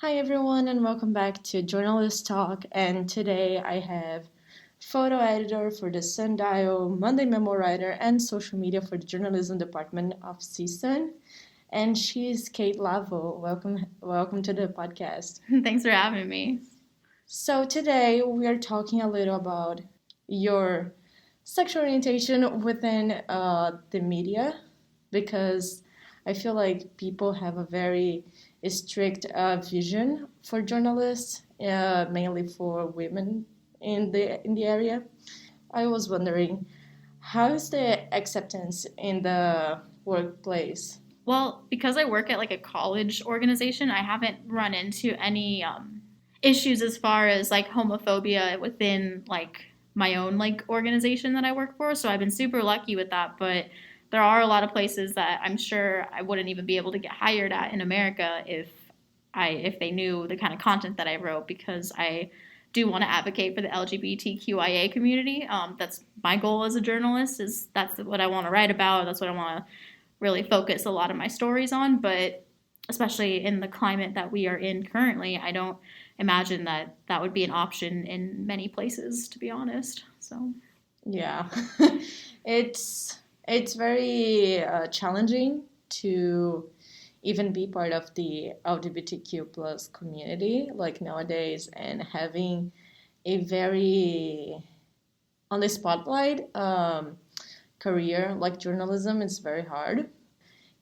Hi everyone and welcome back to Journalist Talk, and today I have photo editor for the Sundial, Monday Memo writer, and social media for the journalism department of CSUN, and she's Kait Lavo. Welcome to the podcast. Thanks for having me. So today we are talking a little about your sexual orientation within the media, because I feel like people have a very strict vision for journalists, mainly for women in the area. I was wondering, how is the acceptance in the workplace? Well, because I work at a college organization, I haven't run into any issues as far as homophobia within my own organization that I work for. So I've been super lucky with that, but there are a lot of places that I'm sure I wouldn't even be able to get hired at in America if they knew the kind of content that I wrote, because I do want to advocate for the LGBTQIA community. That's my goal as a journalist. That's what I want to write about. That's what I want to really focus a lot of my stories on. But especially in the climate that we are in currently, I don't imagine that would be an option in many places, to be honest. So yeah, it's very challenging to even be part of the LGBTQ plus community nowadays, and having a very on the spotlight career like journalism is very hard.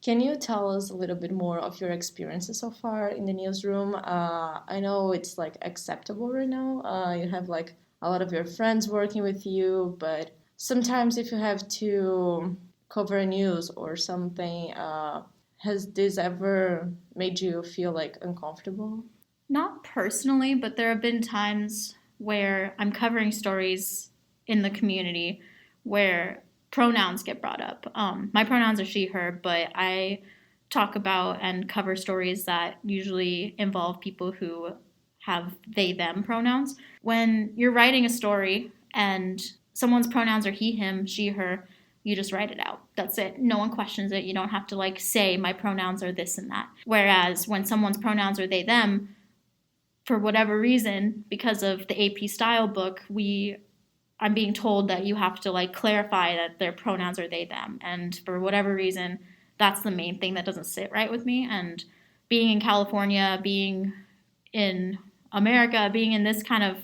Can you tell us a little bit more of your experiences so far in the newsroom? I know it's acceptable right now. You have a lot of your friends working with you, but sometimes if you have to cover news or something, has this ever made you feel uncomfortable? not personally, but there have been times where I'm covering stories in the community where pronouns get brought up. My pronouns are she, her, but I talk about and cover stories that usually involve people who have they, them pronouns. When you're writing a story and someone's pronouns are he, him, she, her, you just write it out. That's it. No one questions it. You don't have to say my pronouns are this and that. Whereas when someone's pronouns are they, them, for whatever reason, because of the AP style book, I'm being told that you have to clarify that their pronouns are they, them. And for whatever reason, that's the main thing that doesn't sit right with me. And being in California, being in America, being in this kind of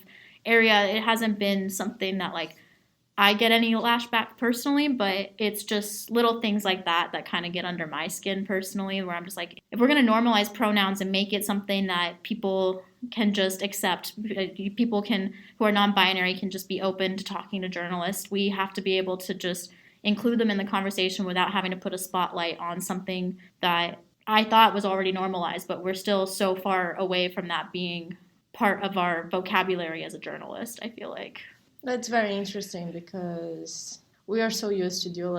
area, it hasn't been something that I get any lashback personally, but it's just little things like that kind of get under my skin personally, where I'm just if we're going to normalize pronouns and make it something that people can just accept, who are non-binary can just be open to talking to journalists, we have to be able to just include them in the conversation without having to put a spotlight on something that I thought was already normalized, but we're still so far away from that being part of our vocabulary as a journalist, I feel like. That's very interesting, because we are so used to do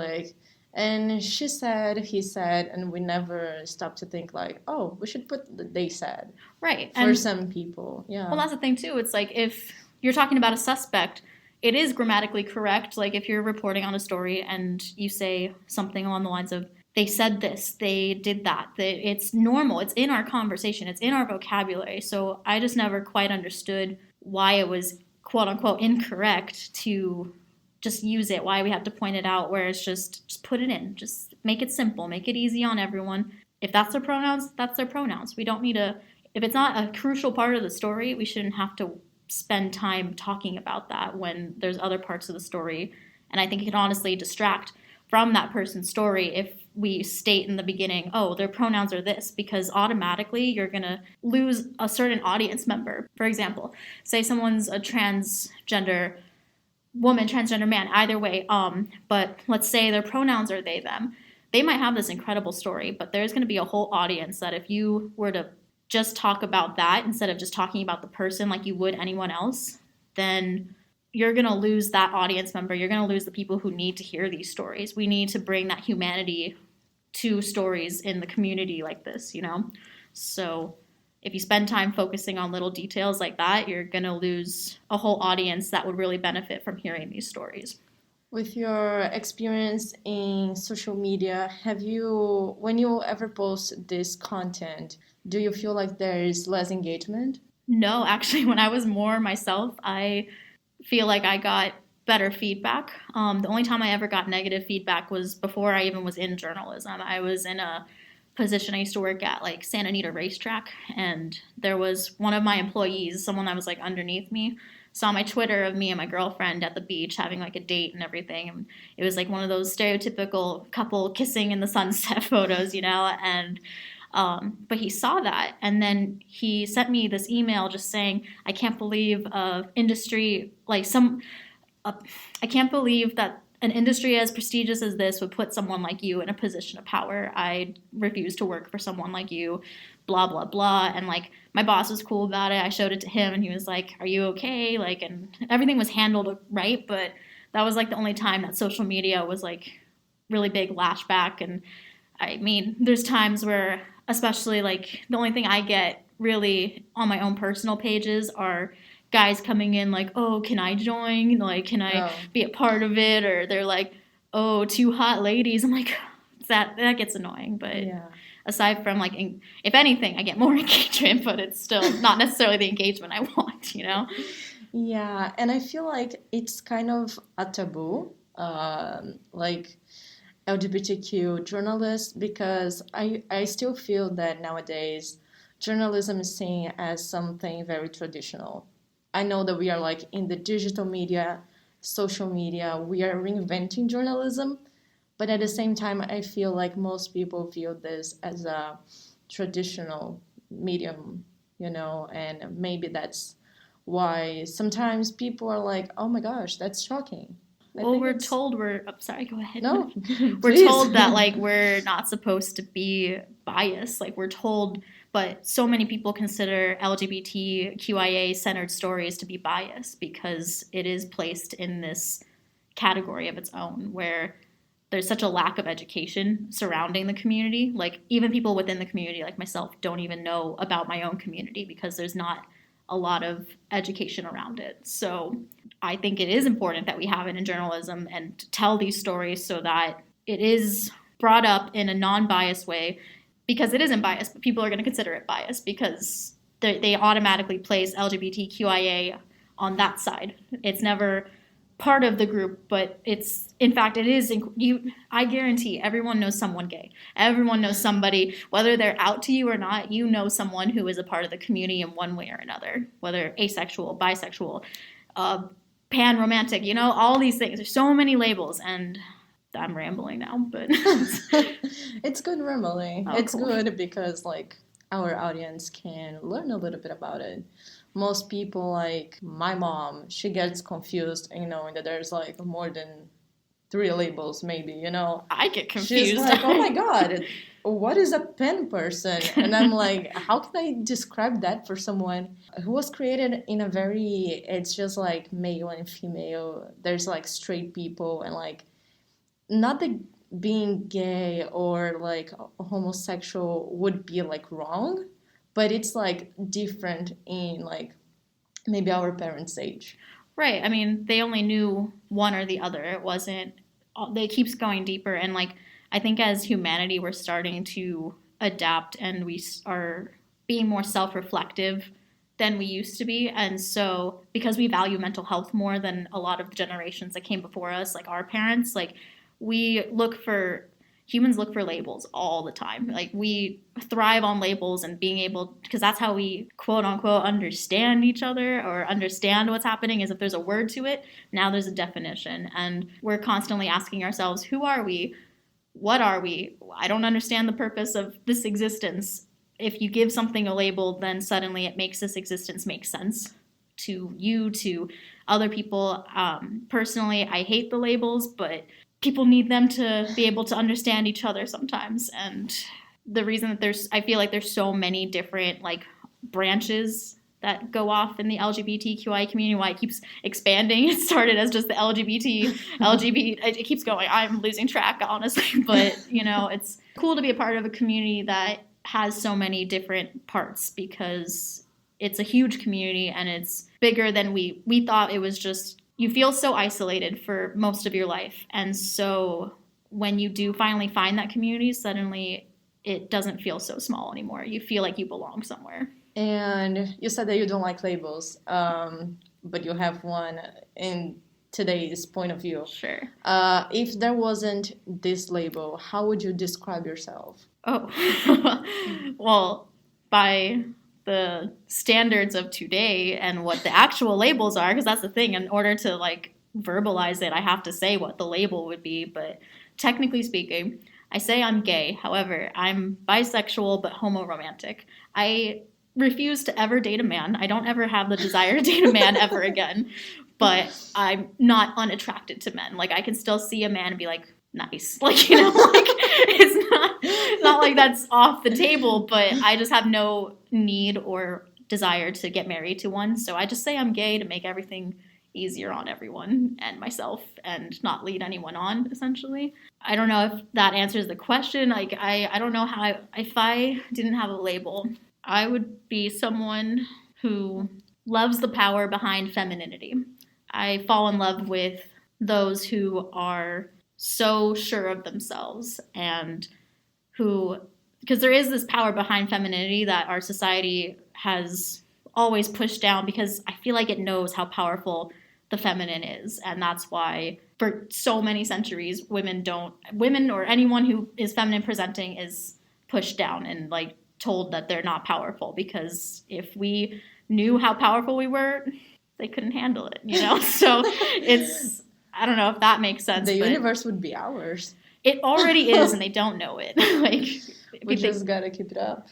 and she said, he said, and we never stop to think oh, we should put the they said. Right. For some people, yeah. Well, that's the thing too. It's if you're talking about a suspect, it is grammatically correct. If you're reporting on a story and you say something along the lines of, they said this, they did that, it's normal. It's in our conversation. It's in our vocabulary. So I just never quite understood why it was quote unquote incorrect to just use it, why we have to point it out, where it's just put it in, just make it simple, make it easy on everyone. If that's their pronouns, that's their pronouns. We don't need if it's not a crucial part of the story, we shouldn't have to spend time talking about that when there's other parts of the story. And I think it can honestly distract from that person's story if we state in the beginning, oh, their pronouns are this, because automatically you're going to lose a certain audience member. For example, say someone's a transgender woman, transgender man, either way, but let's say their pronouns are they, them. They might have this incredible story, but there's going to be a whole audience that if you were to just talk about that instead of just talking about the person like you would anyone else, then you're going to lose that audience member. You're going to lose the people who need to hear these stories. We need to bring that humanity to stories in the community like this, So if you spend time focusing on little details like that, you're going to lose a whole audience that would really benefit from hearing these stories. With your experience in social media, when you ever post this content, do you feel like there is less engagement? No, actually, when I was more myself, I feel like I got better feedback. The only time I ever got negative feedback was before I even was in journalism. I was in a position I used to work at, like Santa Anita Racetrack, and there was one of my employees, someone that was like underneath me, saw my Twitter of me and my girlfriend at the beach having like a date and everything. And it was like one of those stereotypical couple kissing in the sunset photos, and but he saw that, and then he sent me this email just saying, "I can't believe industry like some, I can't believe that an industry as prestigious as this would put someone like you in a position of power. I refuse to work for someone like you, blah, blah, blah." And like my boss was cool about it. I showed it to him and he was like, "Are you okay?" Like, and everything was handled right. But that was like the only time that social media was like really big lashback. And I mean, there's times where, especially like the only thing I get really on my own personal pages are guys coming in like, "Oh, can I join? Like, can I be a part of it?" Or they're like, "Oh, two hot ladies." I'm like, that gets annoying. But aside from like, if anything, I get more engagement, but it's still not necessarily the engagement I want, Yeah, and I feel like it's kind of a taboo, like LGBTQ journalists, because I still feel that nowadays journalism is seen as something very traditional. I know that we are like in the digital media, social media, we are reinventing journalism, but at the same time, I feel like most people view this as a traditional medium, and maybe that's why sometimes people are like, "Oh my gosh, that's shocking." Well, sorry, go ahead. No, we're told that like we're not supposed to be biased. Like we're told, but so many people consider LGBTQIA centered stories to be biased because it is placed in this category of its own where there's such a lack of education surrounding the community. Like even people within the community, like myself, don't even know about my own community because there's not a lot of education around it. So I think it is important that we have it in journalism and tell these stories so that it is brought up in a non-biased way, because it isn't biased, but people are going to consider it biased because they automatically place LGBTQIA on that side. It's never part of the group, but in fact it is. I guarantee everyone knows someone gay. Everyone knows somebody, whether they're out to you or not, someone who is a part of the community in one way or another, whether asexual, bisexual, pan romantic, all these things. There's so many labels, and I'm rambling now, but it's good rambling. Oh, it's cool. Good because like our audience can learn a little bit about it. Most people, like my mom, she gets confused, knowing that there's like more than 3 labels, maybe, I get confused. She's like, "Oh my God, what is a pen person?" And I'm like, how can I describe that for someone who was created in it's just like male and female. There's like straight people and like, not that being gay or like homosexual would be like wrong, but it's like different in like maybe our parents' age. Right. I mean, they only knew one or the other. It keeps going deeper. And like, I think as humanity, we're starting to adapt and we are being more self-reflective than we used to be. And so because we value mental health more than a lot of the generations that came before us, like our parents, like humans look for labels all the time. Like we thrive on labels and being able, because that's how we quote unquote understand each other or understand what's happening, is if there's a word to it, now there's a definition. And we're constantly asking ourselves, who are we? What are we? I don't understand the purpose of this existence. If you give something a label, then suddenly it makes this existence make sense to you, to other people. Personally, I hate the labels, but people need them to be able to understand each other sometimes. And the reason that I feel like there's so many different like branches that go off in the LGBTQI community, why it keeps expanding. It started as just the LGBT, it keeps going. I'm losing track, honestly. But, it's cool to be a part of a community that has so many different parts, because it's a huge community and it's bigger than we thought. It was just you feel so isolated for most of your life. And so when you do finally find that community, suddenly it doesn't feel so small anymore. You feel like you belong somewhere. And you said that you don't like labels, but you have one in today's point of view. Sure. If there wasn't this label, how would you describe yourself? Oh, well, by the standards of today and what the actual labels are, because that's the thing. In order to like verbalize it, I have to say what the label would be. But technically speaking, I say I'm gay. However, I'm bisexual but homoromantic. I refuse to ever date a man. I don't ever have the desire to date a man ever again. But I'm not unattracted to men. Like, I can still see a man and be like, nice. Like, you know, like, it's not like that's off the table, but I just have no need or desire to get married to one. So I just say I'm gay to make everything easier on everyone and myself and not lead anyone on, essentially. I don't know if that answers the question. Like, I don't know how, if I didn't have a label, I would be someone who loves the power behind femininity. I fall in love with those who are so sure of themselves and who, because there is this power behind femininity that our society has always pushed down, because I feel like it knows how powerful the feminine is. And that's why for so many centuries, women or anyone who is feminine presenting is pushed down and like told that they're not powerful, because if we knew how powerful we were, they couldn't handle it, you know? So it's, I don't know if that makes sense. The universe would be ours. It already is, and they don't know it. Like, we just gotta keep it up.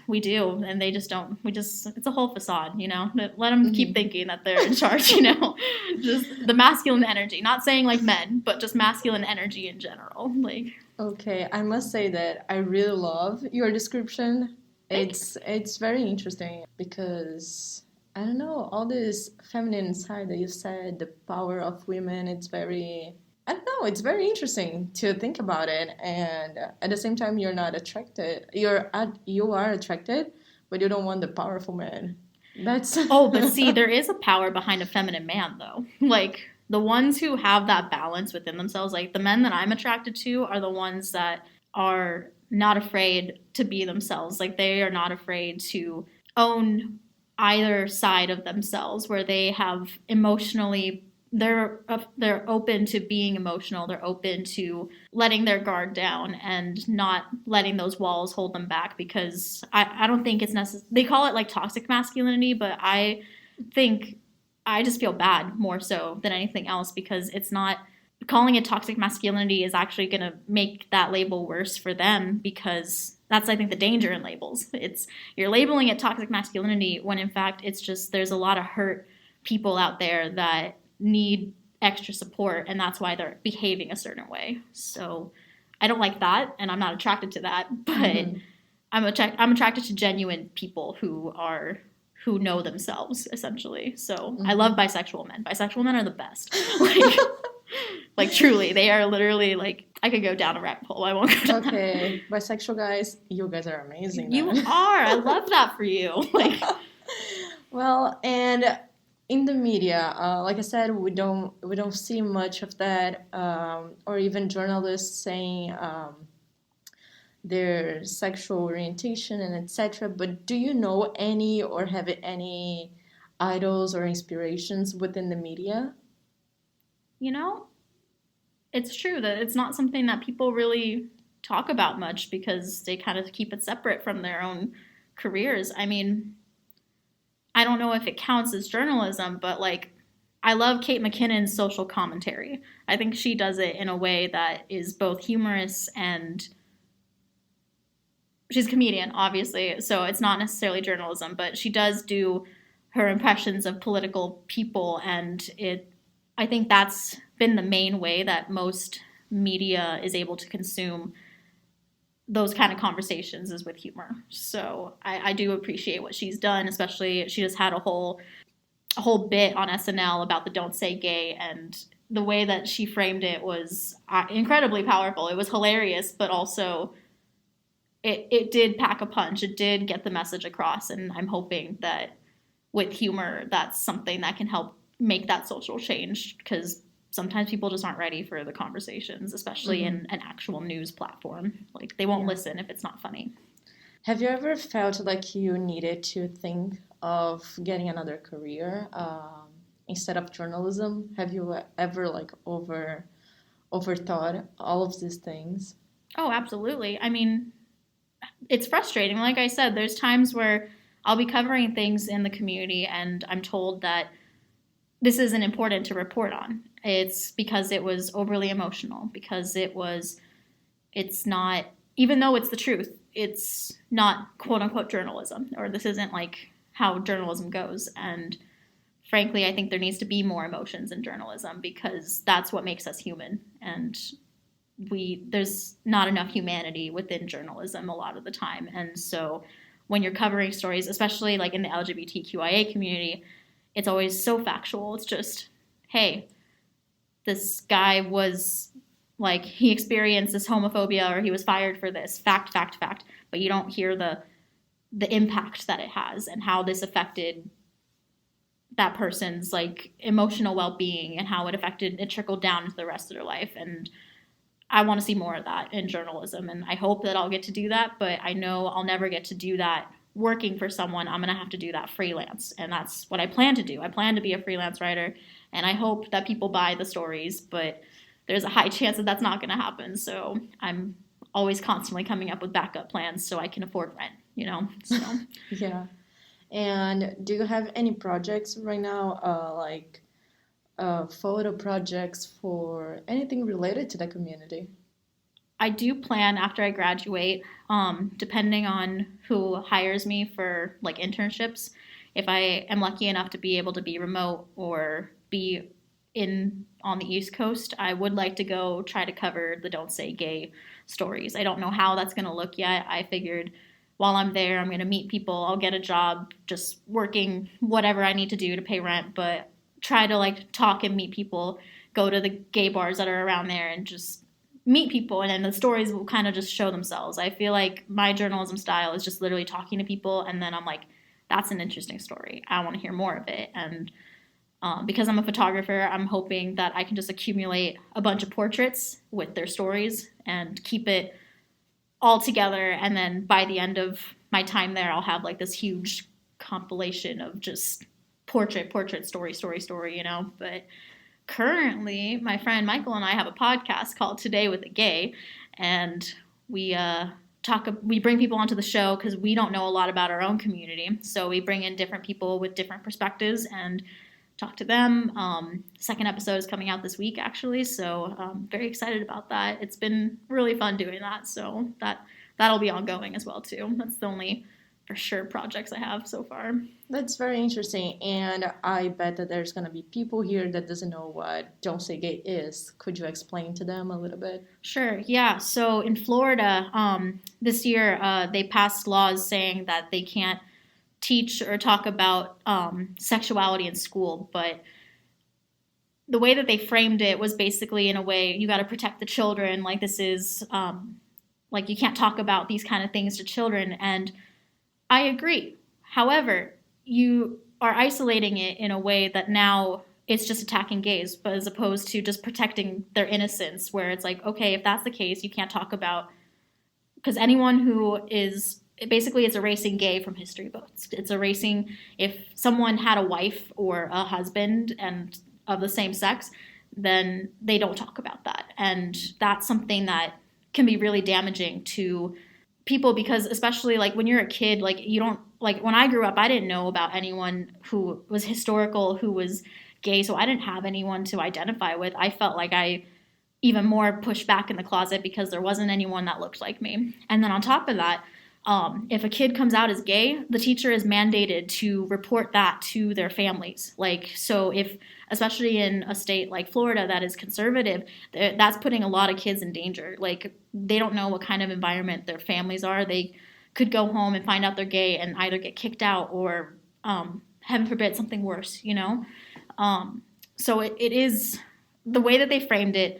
We do, and they just don't. It's a whole facade, you know? Let them keep thinking that they're in charge, you know? Just the masculine energy. Not saying like men, but just masculine energy in general. Like. Okay, I must say that I really love your description. It's very interesting because, I don't know, all this feminine side that you said, the power of women, it's very interesting to think about it. And at the same time, you're not attracted. You are attracted, but you don't want the powerful man. That's Oh, but see, there is a power behind a feminine man, though. Like, the ones who have that balance within themselves, like the men that I'm attracted to are the ones that are not afraid to be themselves. Like, they are not afraid to own either side of themselves, where they have they're open to being emotional. They're open to letting their guard down and not letting those walls hold them back, because I don't think it's necessary. They call it like toxic masculinity, but I think I just feel bad more so than anything else, because it's not, calling it toxic masculinity is actually going to make that label worse for them, because that's, I think, the danger in labels. You're labeling it toxic masculinity when in fact it's just, there's a lot of hurt people out there that need extra support, and that's why they're behaving a certain way. So I don't like that, and I'm not attracted to that, but I'm attracted to genuine people who know themselves, essentially. So I love bisexual men. Bisexual men are the best. Like truly, they are literally like, I could go down a rabbit hole. I won't go down. Okay, bisexual guys, you guys are amazing. You are. I love that for you. Like, well, and in the media, like I said, we don't see much of that, or even journalists saying their sexual orientation and etc. But do you know any or have any idols or inspirations within the media? You know, it's true that it's not something that people really talk about much, because they kind of keep it separate from their own careers. I mean, I don't know if it counts as journalism, but like, I love Kate McKinnon's social commentary. I think she does it in a way that is both humorous and, she's a comedian, obviously, so it's not necessarily journalism, but she does do her impressions of political people, and I think that's been the main way that most media is able to consume those kind of conversations, is with humor. So I do appreciate what she's done, especially she just had a whole bit on SNL about the Don't Say Gay, and the way that she framed it was incredibly powerful. It was hilarious, but also it did pack a punch. It did get the message across, and I'm hoping that with humor, that's something that can help make that social change, because sometimes people just aren't ready for the conversations, especially in an actual news platform. Like, they won't listen if it's not funny. Have you ever felt like you needed to think of getting another career instead of journalism? Have you ever like overthought all of these things? Oh, absolutely. I mean, it's frustrating. Like I said, there's times where I'll be covering things in the community and I'm told that this isn't important to report on. It's because it was overly emotional, because it's not, even though it's the truth, it's not quote unquote journalism, or this isn't like how journalism goes. And frankly, I think there needs to be more emotions in journalism, because that's what makes us human. And there's not enough humanity within journalism a lot of the time. And so when you're covering stories, especially like in the LGBTQIA community, it's always so factual. It's just, hey, this guy was like, he experienced this homophobia, or he was fired for this, fact. But you don't hear the impact that it has and how this affected that person's like emotional well-being, and how it trickled down into the rest of their life. And I want to see more of that in journalism, and I hope that I'll get to do that, but I know I'll never get to do that working for someone. I'm going to have to do that freelance, and that's what I plan to do. I plan to be a freelance writer, and I hope that people buy the stories, but there's a high chance that that's not going to happen, so I'm always constantly coming up with backup plans so I can afford rent, so. Yeah. And do you have any projects right now, photo projects for anything related to the community? I do plan after I graduate, depending on who hires me for like internships. If I am lucky enough to be able to be remote or be on the East Coast, I would like to go try to cover the Don't Say Gay stories. I don't know how that's going to look yet. I figured while I'm there, I'm going to meet people. I'll get a job just working whatever I need to do to pay rent, but try to like talk and meet people, go to the gay bars that are around there and just meet people, and then the stories will kind of just show themselves. I feel like my journalism style is just literally talking to people, and then I'm like, that's an interesting story. I want to hear more of it. And because I'm a photographer, I'm hoping that I can just accumulate a bunch of portraits with their stories and keep it all together. And then by the end of my time there, I'll have like this huge compilation of just portrait, story, But currently, my friend Michael and I have a podcast called Today with a Gay, and we bring people onto the show because we don't know a lot about our own community. So we bring in different people with different perspectives and talk to them. Second episode is coming out this week, actually, so I'm very excited about that. It's been really fun doing that, so that'll be ongoing as well, too. That's the only, for sure, projects I have so far. That's very interesting, and I bet that there's going to be people here that doesn't know what Don't Say Gay is. Could you explain to them a little bit? Sure, yeah. So in Florida, this year, they passed laws saying that they can't teach or talk about sexuality in school, but the way that they framed it was basically in a way, you got to protect the children, like this is, like you can't talk about these kind of things to children, and I agree. However, you are isolating it in a way that now it's just attacking gays, but as opposed to just protecting their innocence, where it's like, okay, if that's the case, you can't talk about, because anyone who is, basically it's erasing gay from history books. It's erasing, if someone had a wife or a husband and of the same sex, then they don't talk about that. And that's something that can be really damaging to people, because especially like when you're a kid, like you don't, like when I grew up, I didn't know about anyone who was historical, who was gay, so I didn't have anyone to identify with. I felt like I even more pushed back in the closet because there wasn't anyone that looked like me. And then on top of that, if a kid comes out as gay, the teacher is mandated to report that to their families. Like, so if, especially in a state like Florida that is conservative, that's putting a lot of kids in danger. Like, they don't know what kind of environment their families are. They could go home and find out they're gay and either get kicked out or, heaven forbid, something worse, So it is, the way that they framed it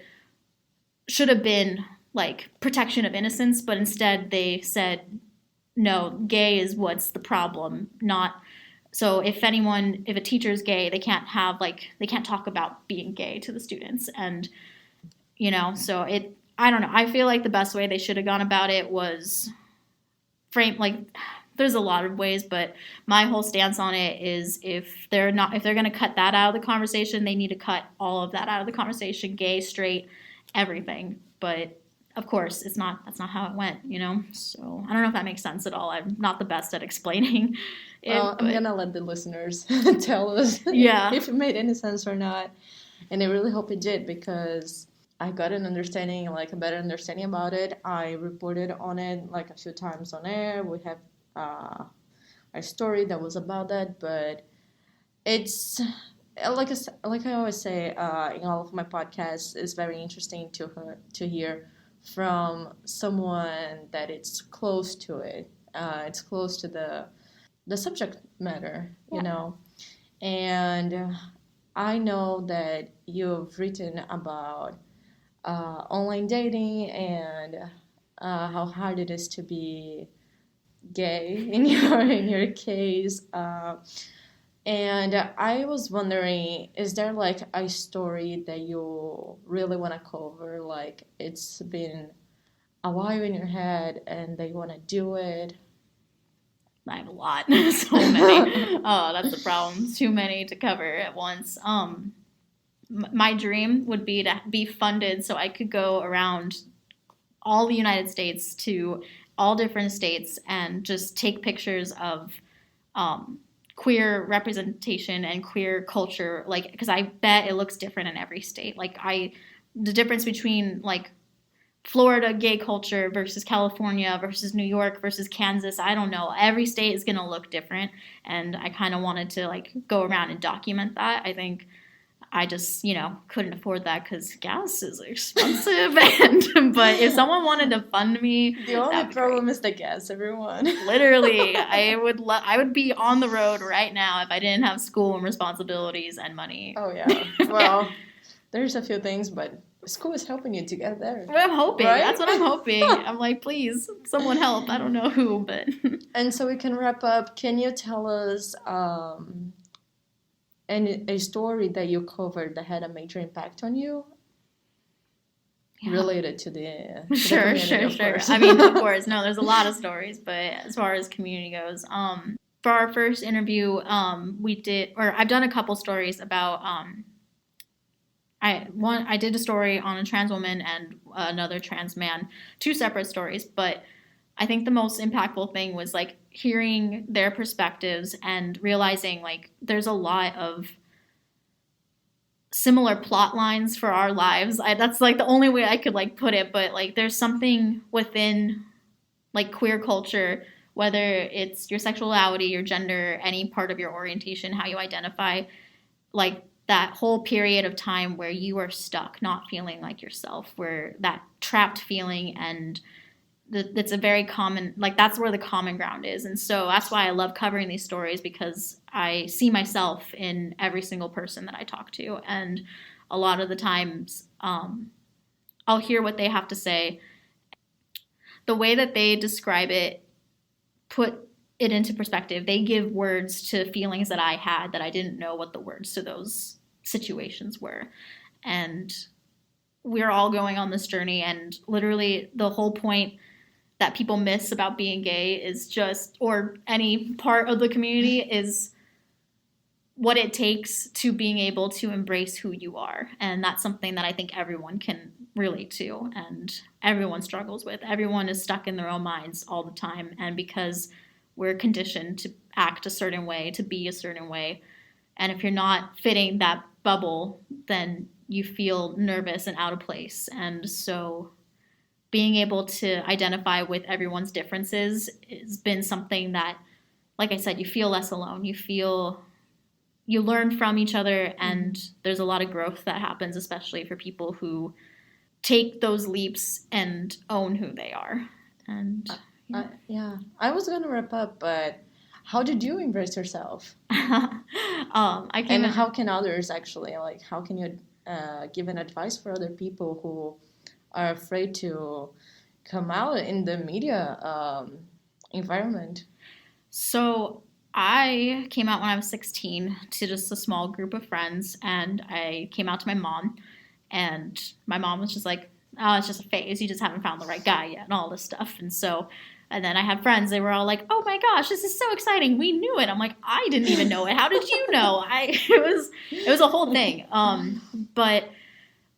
should have been like protection of innocence, but instead they said, no, gay is what's the problem, not So if a teacher is gay, they can't talk about being gay to the students. And, so I don't know. I feel like the best way they should have gone about it was there's a lot of ways, but my whole stance on it is if they're going to cut that out of the conversation, they need to cut all of that out of the conversation, gay, straight, everything. But of course, that's not how it went, So I don't know if that makes sense at all. I'm not the best at explaining it. Well, I'm going to let the listeners tell us if it made any sense or not. And I really hope it did, because I got a better understanding about it. I reported on it a few times on air. We have a story that was about that, but it's like I always say in all of my podcasts, it's very interesting to hear from someone that it's close to it. It's close to the subject matter, And I know that you've written about online dating and how hard it is to be gay in your case, and I was wondering, is there a story that you really want to cover, it's been a while in your head and they want to do it? I have a lot. So many. Oh, that's the problem. Too many to cover at once. My dream would be to be funded so I could go around all the United States to all different states and just take pictures of queer representation and queer culture, because I bet it looks different in every state. The difference between Florida gay culture versus California versus New York versus Kansas, I don't know. Every state is going to look different, and I kind of wanted to go around and document that. I think I just, couldn't afford that because gas is expensive. But if someone wanted to fund me, the only problem is the gas, everyone. Literally, I would be on the road right now if I didn't have school and responsibilities and money. Oh yeah. Well, there's a few things, but school is helping you to get there. Well, I'm hoping. Right? That's what I'm hoping. I'm like, please, someone help. I don't know who, but. And so we can wrap up. Can you tell us a story that you covered that had a major impact on you? Yeah. Related to the sure. I mean, of course, no, there's a lot of stories, but as far as community goes, for our first interview, I've done a couple stories about, I did a story on a trans woman and another trans man, 2 separate stories, but I think the most impactful thing was hearing their perspectives and realizing there's a lot of similar plot lines for our lives. That's the only way I could put it, but there's something within queer culture, whether it's your sexuality, your gender, any part of your orientation, how you identify, that whole period of time where you are stuck, not feeling like yourself, where that trapped feeling, and that's a very common, that's where the common ground is. And so that's why I love covering these stories, because I see myself in every single person that I talk to. And a lot of the times I'll hear what they have to say. The way that they describe it, put it into perspective. They give words to feelings that I had that I didn't know what the words to those situations were. And we're all going on this journey, and literally the whole point that people miss about being gay is or any part of the community, is what it takes to being able to embrace who you are. And that's something that I think everyone can relate to, and everyone struggles with. Everyone is stuck in their own minds all the time. And because we're conditioned to act a certain way, to be a certain way, and if you're not fitting that bubble, then you feel nervous and out of place. And so being able to identify with everyone's differences has been something that, like I said, you feel less alone. You learn from each other, and there's a lot of growth that happens, especially for people who take those leaps and own who they are. And yeah, I was going to wrap up, but how did you embrace yourself? And how can others actually, how can you give an advice for other people who are afraid to come out in the media environment? So I came out when I was 16 to just a small group of friends, and I came out to my mom, and my mom was just like, oh, it's just a phase. You just haven't found the right guy yet, and all this stuff. And then I had friends. They were all like, "Oh my gosh, this is so exciting! We knew it." I'm like, "I didn't even know it. How did you know?" It was a whole thing. But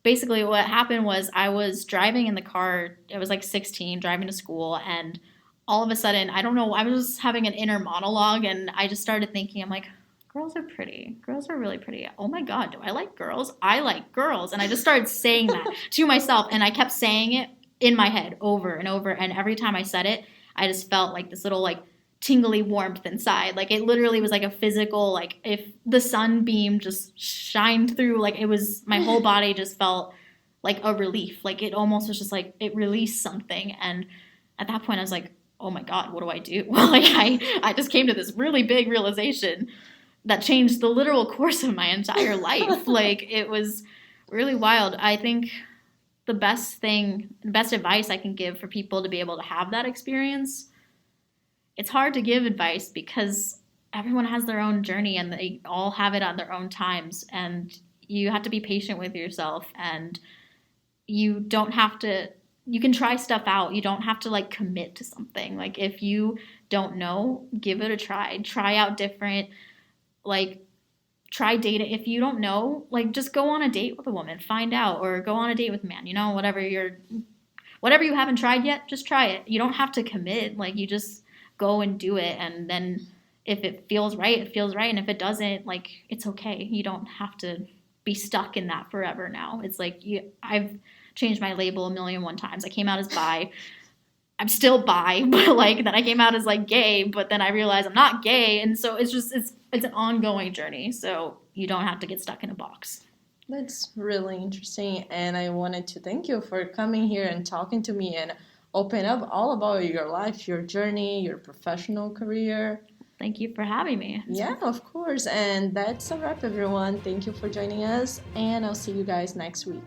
basically, what happened was I was driving in the car. I was like 16, driving to school, and all of a sudden, I don't know, I was having an inner monologue, and I just started thinking, I'm like, girls are pretty. Girls are really pretty. Oh my God, do I like girls? I like girls. And I just started saying that to myself, and I kept saying it in my head over and over. And every time I said it, I just felt like this little like tingly warmth inside. Like it literally was like a physical, like if the sunbeam just shined through, like it was, my whole body just felt like a relief. Like it almost was just like it released something. And at that point I was like, oh my God, what do I do? Like I just came to this really big realization that changed the literal course of my entire life. Like it was really wild. I think the best advice I can give for people to be able to have that experience, it's hard to give advice because everyone has their own journey and they all have it at their own times. And you have to be patient with yourself, and you don't have to, you can try stuff out. You don't have to like commit to something. Like if you don't know, give it a try. Try out different, like try dating. If you don't know, like just go on a date with a woman, find out, or go on a date with a man, whatever you haven't tried yet, just try it. You don't have to commit. Like you just go and do it. And then if it feels right, it feels right. And if it doesn't, like it's okay. You don't have to be stuck in that forever now. It's like I've changed my label 1,000,001 times. I came out as bi. I'm still bi, but like then I came out as like gay, but then I realized I'm not gay. And so it's an ongoing journey. So you don't have to get stuck in a box. That's really interesting. And I wanted to thank you for coming here and talking to me and open up all about your life, your journey, your professional career. Thank you for having me. Yeah, of course. And that's a wrap, everyone. Thank you for joining us, and I'll see you guys next week.